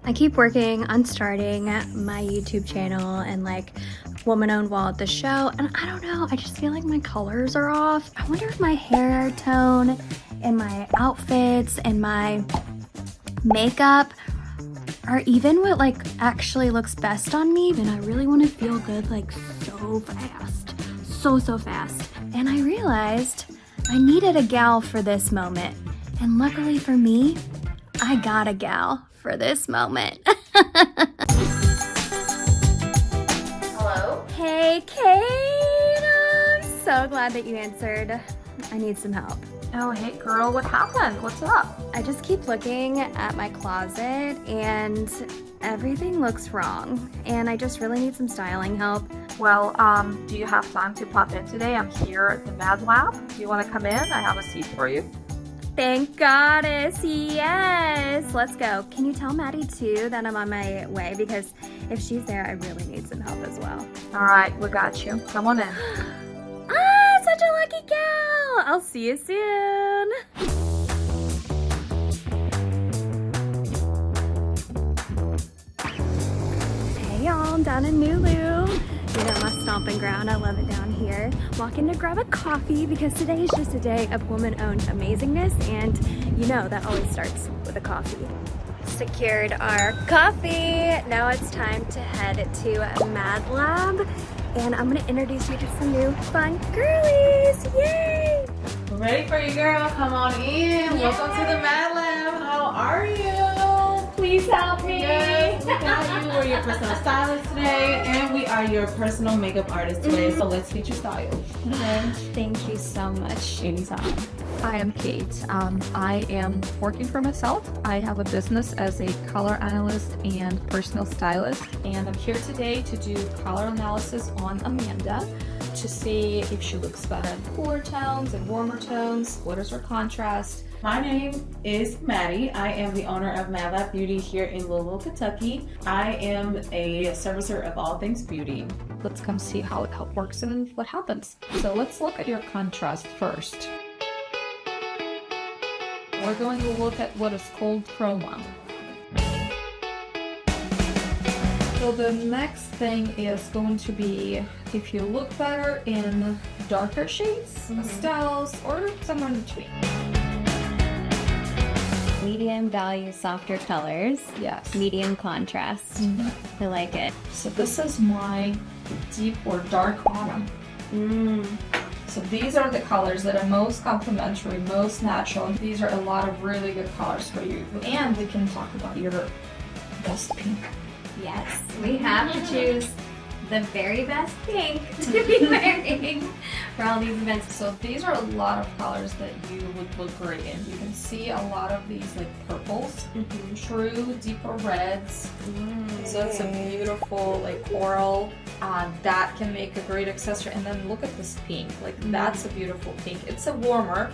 I keep working on starting my YouTube channel and like woman-owned wall at the show, and I don't know, I just feel like my colors are off. I wonder if my hair tone and my outfits and my makeup are even what like actually looks best on me. And I really want to feel good like so fast, so fast. And I realized I needed a gal for this moment, and luckily for me, I got a gal for this moment. Hello? Hey, Kate! I'm so glad that you answered. I need some help. Oh, hey girl, what happened? What's up? I just keep looking at my closet and everything looks wrong, and I just really need some styling help. Well, do you have time to pop in today? I'm here at the Mad Lab. Do you want to come in? I have a seat for you. Thank goddess, yes! Let's go. Can you tell Maddie too that I'm on my way? Because if she's there, I really need some help as well. All right, we got you. Come on in. Ah, such a lucky gal! I'll see you soon. Hey y'all, I'm down in NuLu. You know, my stomping ground. I love it down here. Walking to grab a coffee because today is just a day of woman-owned amazingness, and you know that always starts with a coffee. Secured our coffee. Now it's time to head to Mad Lab, and I'm gonna introduce you to some new fun girlies. Yay! We're ready for you, girl. Come on in. Yay. Welcome to the Mad Lab. How are you? Please help me. Yes, we got you. We're your personal stylist today, and we are your personal makeup artist today. So let's get your style. Okay. Thank you so much. Anytime. Hi, I'm Kate. I am working for myself. I have a business as a color analyst and personal stylist, and I'm here today to do color analysis on Amanda to see if she looks better in cooler tones and warmer tones. What is her contrast? My name is Maddie. I am the owner of Mad Lab Beauty here in Louisville, Kentucky. I am a servicer of all things beauty. Let's come see how it works and what happens. So let's look at your contrast first. We're going to look at what is called chroma. So the next thing is going to be if you look better in darker shades, pastels, or somewhere in between. Medium value, softer colors. Yes. Medium contrast. I like it. So this is my deep or dark chroma. So these are the colors that are most complementary, most natural. These are a lot of really good colors for you. And we can talk about your best pink. Yes, we have to choose the very best pink to be wearing for all these events. So these are a lot of colors that you would look great in. You can see a lot of these like purples, true deeper reds. So it's a beautiful like coral. That can make a great accessory. And then look at this pink. Like that's a beautiful pink. It's a warmer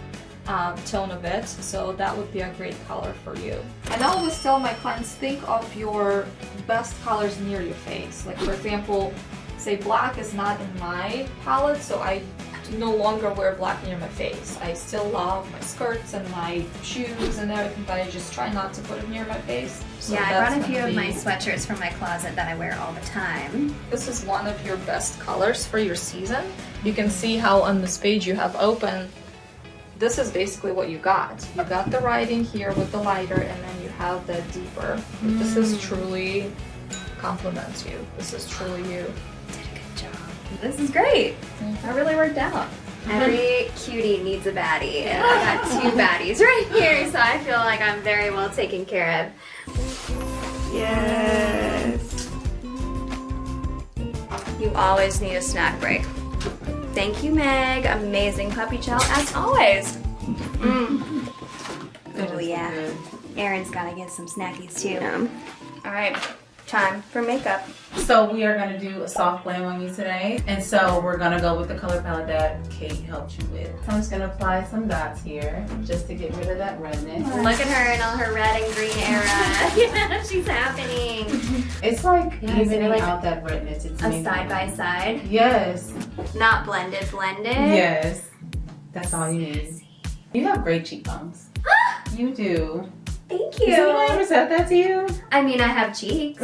tone of it, so that would be a great color for you. And I always tell my clients, think of your best colors near your face. Like for example, say black is not in my palette, so I no longer wear black near my face. I still love my skirts and my shoes and everything, but I just try not to put it near my face. So Yeah, I that's brought a few gonna of be- my sweatshirts from my closet that I wear all the time. This is one of your best colors for your season. You can see how on this page you have open. This is basically what you got. You got the writing here with the lighter, and then you have the deeper. This is truly compliments you. This is truly you. Did a good job. This is great. That really worked out. Every cutie needs a baddie, and I got two baddies right here, so I feel like I'm very well taken care of. Yes. You always need a snack break. Thank you, Meg. Amazing puppy chow as always. Oh yeah. Erin's gotta get some snackies too. All right, time for makeup. So we are gonna do a soft glam on you today. And so we're gonna go with the color palette that Kate helped you with. So I'm just gonna apply some dots here just to get rid of that redness. Look at her in all her red and green era. Yeah, she's happening. It's like Yeah, is it evening like out that redness. It's A making side by side, Yes. not blended, blended. Yes. That's all you need. You have great cheekbones. You do. Thank Has anyone you. ever said that to you? I mean, I have cheeks.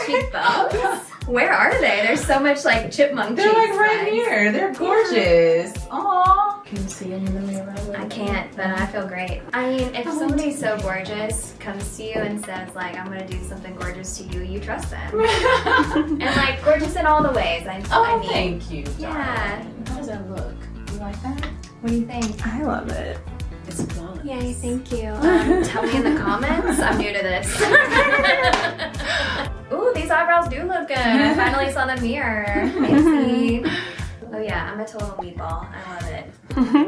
Cheekbones. Where are they? There's so much like chipmunk They're cheeks. like right guys. here. They're gorgeous. Aw. Can you see them in the mirror? I can't, but I feel great. I mean, if somebody so gorgeous comes to you and says like, I'm gonna do something gorgeous to you, you trust them. And like, gorgeous in all the ways. I mean, thank you. yeah. Darling. How does that look? You like that? What do you think? I love it. It's flawless. Yay, thank you. Tell me in the comments. I'm new to this. Ooh, these eyebrows do look good. I finally saw the mirror. Fancy. Oh yeah, I'm a total meatball. I love it.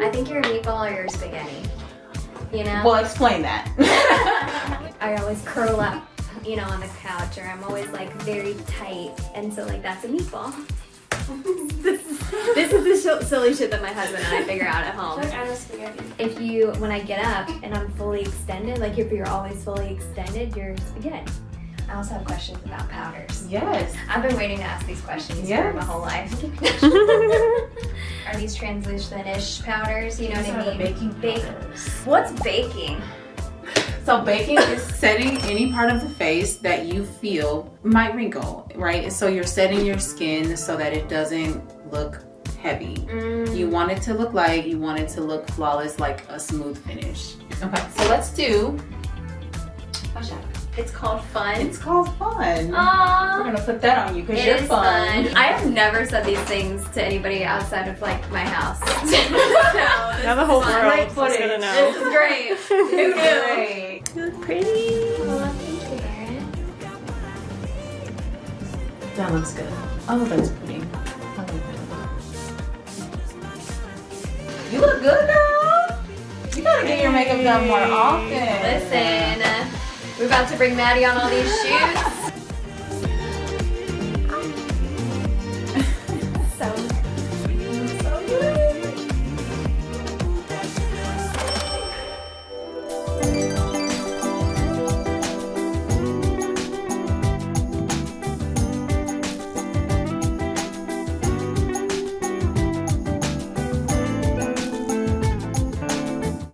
I think you're a meatball or you're a spaghetti. You know? Well, explain that. I always curl up, you know, on the couch, or I'm always like very tight, and so like that's a meatball. This is the silly shit that my husband and I figure out at home. I'm a spaghetti. If you, when I get up and I'm fully extended, like if you're always fully extended, you're spaghetti. I also have questions about powders. Yes. I've been waiting to ask these questions Yes. for my whole life. Are these transition-ish powders? You know These what are I the mean? baking powders. What's baking? So baking is setting any part of the face that you feel might wrinkle, right? So you're setting your skin so that it doesn't look heavy. You want it to look light, you want it to look flawless, like a smooth finish. Okay, so let's do eyeshadow. It's called fun. It's called fun. Aww. We're gonna put that on you because It you're is fun. I have never said these things to anybody outside of like my house. Now the whole fun. world Like is gonna This know. is great. Who knew? Great. You look pretty. Oh, thank you, Erin. That looks good. Oh, that's pretty. I like that. You look good, girl. You gotta get your makeup done more often. Listen, we're about to bring Maddie on all these shoots.